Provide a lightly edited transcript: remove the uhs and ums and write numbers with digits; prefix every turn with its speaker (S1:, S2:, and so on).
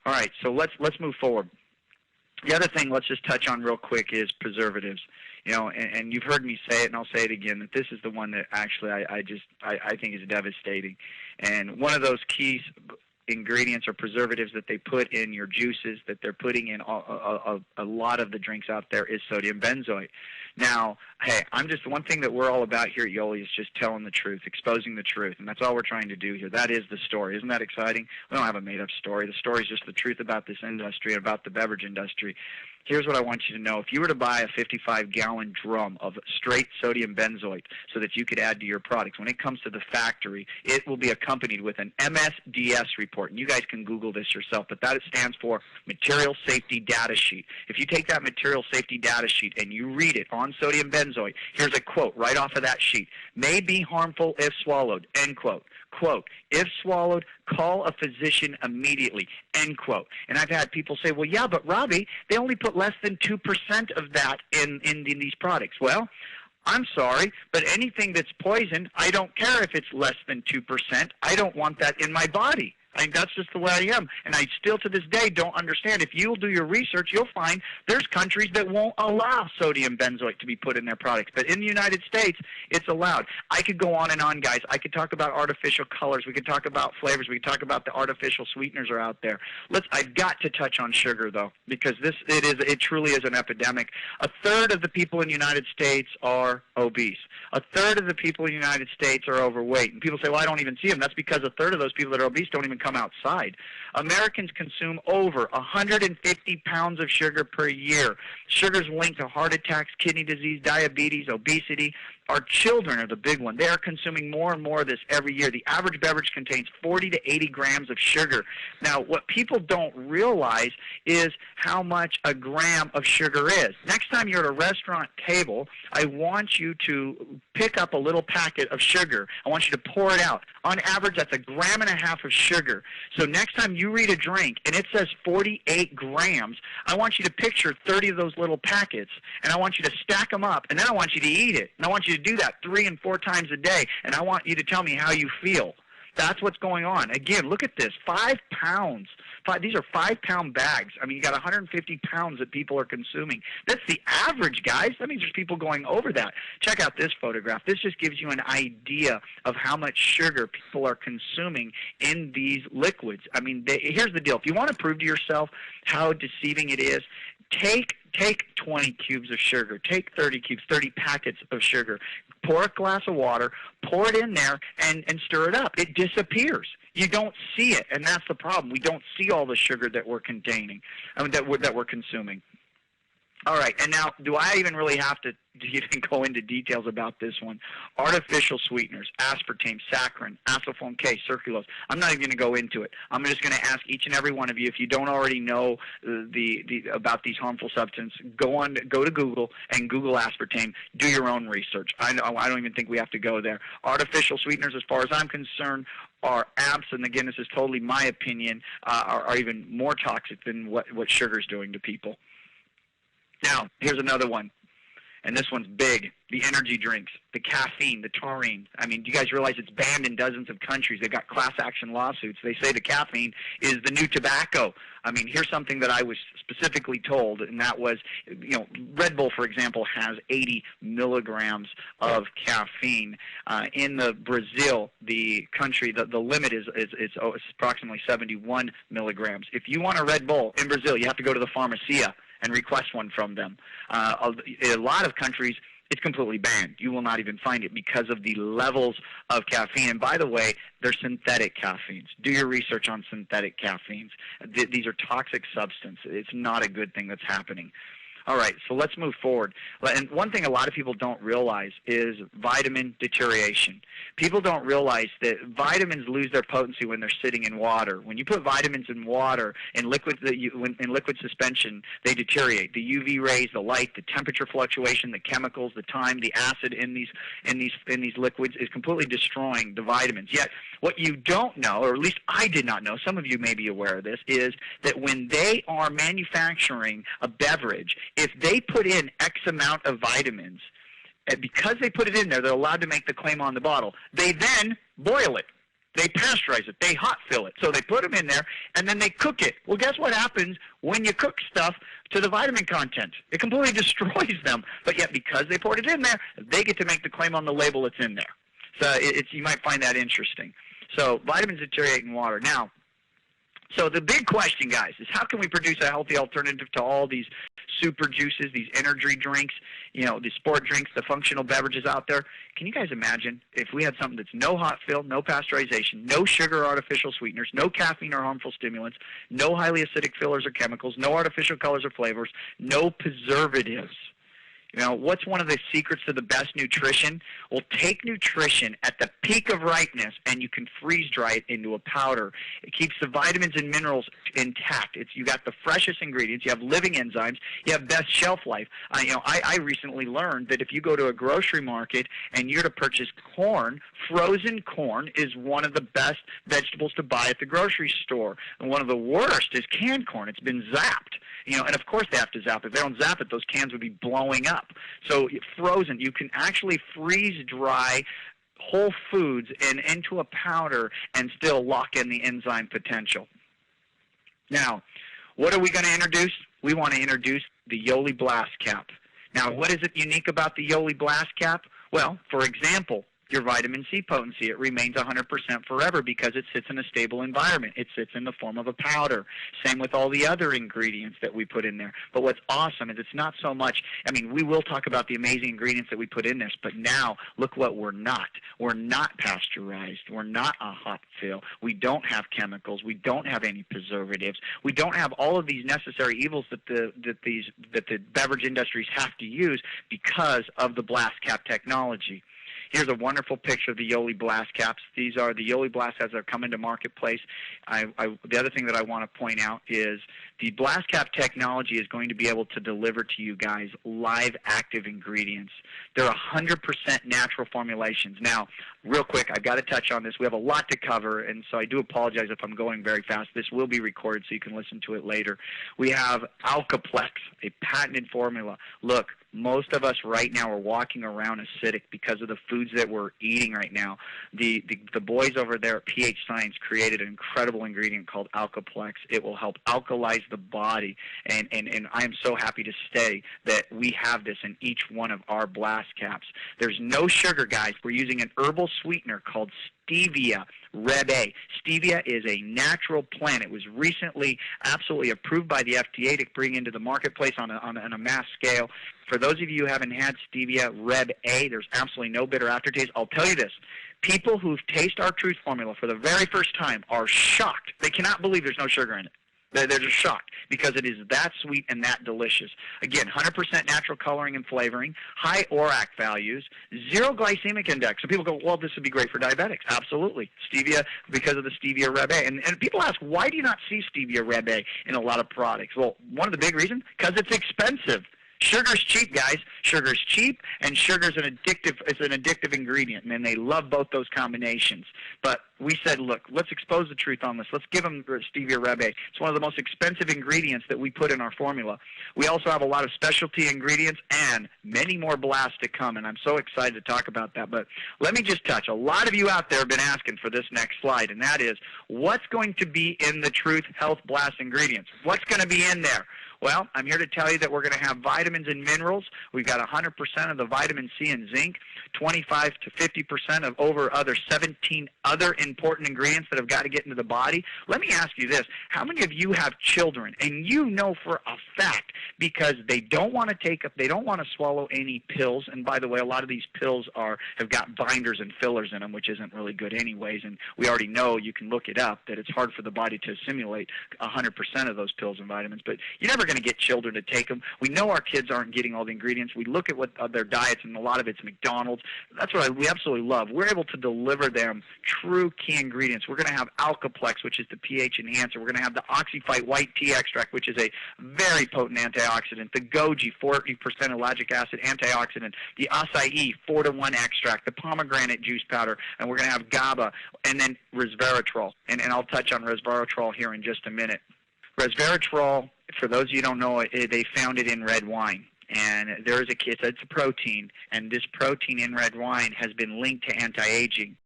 S1: All right, so let's move forward. The other thing let's just touch on real quick is preservatives. And you've heard me say it, and I'll say it again, that this is the one that actually I think is devastating. And one of those key ingredients or preservatives that they put in your juices, that they're putting in a lot of the drinks out there, is sodium benzoate. Now, hey, one thing that we're all about here at Yoli is just telling the truth, exposing the truth, and that's all we're trying to do here. That is the story. Isn't that exciting? We don't have a made-up story. The story is just the truth about this industry and about the beverage industry. Here's what I want you to know. If you were to buy a 55-gallon drum of straight sodium benzoate so that you could add to your products, when it comes to the factory, it will be accompanied with an MSDS report. And you guys can Google this yourself, but that stands for Material Safety Data Sheet. If you take that Material Safety Data Sheet and you read it on sodium benzoate, here's a quote right off of that sheet. May be harmful if swallowed, end quote. Quote, if swallowed, call a physician immediately, end quote. And I've had people say, well, yeah, but Robbie, they only put less than 2% of that in these products. Well, I'm sorry, but anything that's poison, I don't care if it's less than 2%. I don't want that in my body. That's just the way I am. And I still to this day don't understand. If you'll do your research, you'll find there's countries that won't allow sodium benzoate to be put in their products. But in the United States, it's allowed. I could go on and on, guys. I could talk about artificial colors. We could talk about flavors. We could talk about the artificial sweeteners are out there. I've got to touch on sugar, though, because it truly is an epidemic. A third of the people in the United States are obese. A third of the people in the United States are overweight. And people say, well, I don't even see them. That's because a third of those people that are obese don't even come outside. Americans consume over 150 pounds of sugar per year. Sugar's linked to heart attacks, kidney disease, diabetes, obesity. Our children are the big one. They are consuming more and more of this every year. The average beverage contains 40 to 80 grams of sugar. Now, what people don't realize is how much a gram of sugar is. Next time you're at a restaurant table, I want you to pick up a little packet of sugar. I want you to pour it out. On average, that's 1.5 grams of sugar. So next time you read a drink and it says 48 grams, I want you to picture 30 of those little packets, and I want you to stack them up, and then I want you to eat it. And I want you to do that 3 and 4 times a day, and I want you to tell me how you feel. That's what's going on. Again, look at this, 5 pounds. These are 5-pound bags. I mean, you got 150 pounds that people are consuming. That's the average, guys. That means there's people going over that. Check out this photograph. This just gives you an idea of how much sugar people are consuming in these liquids. I mean, here's the deal. If you want to prove to yourself how deceiving it is, take 20 cubes of sugar, take 30 cubes, 30 packets of sugar, pour a glass of water, pour it in there, and stir it up. It disappears. You don't see it, and that's the problem. We don't see all the sugar that we're containing, that we're consuming. All right, and now, do I even really have to even go into details about this one? Artificial sweeteners, aspartame, saccharin, acesulfame K, sucralose. I'm not even going to go into it. I'm just going to ask each and every one of you, if you don't already know about these harmful substances, go to Google and Google aspartame. Do your own research. I don't even think we have to go there. Artificial sweeteners, as far as I'm concerned, are and again, this is totally my opinion, are even more toxic than what sugar's doing to people. Now, here's another one, and this one's big. The energy drinks, the caffeine, the taurine. I mean, do you guys realize it's banned in dozens of countries? They've got class action lawsuits. They say the caffeine is the new tobacco. I mean, here's something that I was specifically told, and that was, Red Bull, for example, has 80 milligrams of caffeine. In Brazil, the country, the limit is approximately 71 milligrams. If you want a Red Bull in Brazil, you have to go to the pharmacia and request one from them. A lot of countries, it's completely banned. You will not even find it because of the levels of caffeine. And by the way, they're synthetic caffeines. Do your research on synthetic caffeines. These are toxic substances. It's not a good thing that's happening. All right, so let's move forward. And one thing a lot of people don't realize is vitamin deterioration. People don't realize that vitamins lose their potency when they're sitting in water. When you put vitamins in water, in liquid suspension, they deteriorate. The UV rays, the light, the temperature fluctuation, the chemicals, the time, the acid in these liquids is completely destroying the vitamins. Yet, what you don't know, or at least I did not know, some of you may be aware of this, is that when they are manufacturing a beverage, if they put in X amount of vitamins, and because they put it in there, they're allowed to make the claim on the bottle. They then boil it. They pasteurize it. They hot fill it. So they put them in there, and then they cook it. Well, guess what happens when you cook stuff to the vitamin content? It completely destroys them. But yet, because they poured it in there, they get to make the claim on the label it's in there. So you might find that interesting. So vitamins deteriorate in water. Now, so the big question, guys, is how can we produce a healthy alternative to all these super juices, these energy drinks, the sport drinks, the functional beverages out there? Can you guys imagine if we had something that's no hot fill, no pasteurization, no sugar or artificial sweeteners, no caffeine or harmful stimulants, no highly acidic fillers or chemicals, no artificial colors or flavors, no preservatives? What's one of the secrets to the best nutrition? Well, take nutrition at the peak of ripeness, and you can freeze dry it into a powder. It keeps the vitamins and minerals intact. You got the freshest ingredients. You have living enzymes. You have best shelf life. I recently learned that if you go to a grocery market and you're to purchase corn, frozen corn is one of the best vegetables to buy at the grocery store. And one of the worst is canned corn. It's been zapped. And of course they have to zap it. If they don't zap it, those cans would be blowing up. So frozen, you can actually freeze dry whole foods into a powder and still lock in the enzyme potential. Now, what are we going to introduce? We want to introduce the Yoli Blast Cap. Now, what is it unique about the Yoli Blast Cap? Well, for example, your vitamin C potency, it remains 100% forever because it sits in a stable environment. It sits in the form of a powder. Same with all the other ingredients that we put in there. But what's awesome is it's not so much, we will talk about the amazing ingredients that we put in this, but now look what we're not. We're not pasteurized. We're not a hot fill. We don't have chemicals. We don't have any preservatives. We don't have all of these necessary evils that the beverage industries have to use because of the Blast Cap technology. Here's a wonderful picture of the Yoli Blast Caps. These are the Yoli Blast as they're coming to marketplace. The other thing that I want to point out is the Blast Cap technology is going to be able to deliver to you guys live active ingredients. They're 100% natural formulations. Now, real quick, I've got to touch on this. We have a lot to cover, and so I do apologize if I'm going very fast. This will be recorded so you can listen to it later. We have Alkaplex, a patented formula. Look, most of us right now are walking around acidic because of the foods that we're eating right now. The boys over there at pH Science created an incredible ingredient called Alkaplex. It will help alkalize the body, and I am so happy to say that we have this in each one of our Blast Caps. There's no sugar, guys. We're using an herbal sweetener called Stevia Reb A. Stevia is a natural plant. It was recently absolutely approved by the FDA to bring into the marketplace on a mass scale. For those of you who haven't had Stevia Reb A, there's absolutely no bitter aftertaste. I'll tell you this. People who taste our Truth formula for the very first time are shocked. They cannot believe there's no sugar in it. They're just shocked because it is that sweet and that delicious. Again, 100% natural coloring and flavoring, high ORAC values, zero glycemic index. So people go, well, this would be great for diabetics. Absolutely. Stevia, because of the Stevia Reb A. And people ask, why do you not see Stevia Reb A in a lot of products? Well, one of the big reasons, because it's expensive. Sugar's cheap, guys. Sugar's cheap, and sugar's an addictive ingredient, and they love both those combinations. But we said, look, let's expose the truth on this. Let's give them Stevia Reb A. It's one of the most expensive ingredients that we put in our formula. We also have a lot of specialty ingredients and many more blasts to come, and I'm so excited to talk about that. But let me just touch. A lot of you out there have been asking for this next slide, and that is, what's going to be in the Truth Health Blast ingredients? What's going to be in there? Well, I'm here to tell you that we're going to have vitamins and minerals. We've got 100% of the vitamin C and zinc, 25 to 50% of over other 17 other important ingredients that have got to get into the body. Let me ask you this. How many of you have children, and you know for a fact, because they don't want to swallow any pills, and by the way, a lot of these pills have got binders and fillers in them, which isn't really good anyways, and we already know, you can look it up, that it's hard for the body to assimilate 100% of those pills and vitamins, but you're never going to get children to take them. We know our kids aren't getting all the ingredients. We look at what their diets, and a lot of it's McDonald's. That's what we absolutely love. We're able to deliver them true key ingredients. We're going to have Alkaplex, which is the pH enhancer. We're going to have the Oxyphyte white tea extract, which is a very potent antioxidant. The Goji, 40% ellagic acid antioxidant. The Acai, 4-to-1 extract. The pomegranate juice powder. And we're going to have GABA. And then resveratrol. And I'll touch on resveratrol here in just a minute. Resveratrol, for those of you who don't know it, they found it in red wine. And it's a protein, and this protein in red wine has been linked to anti-aging.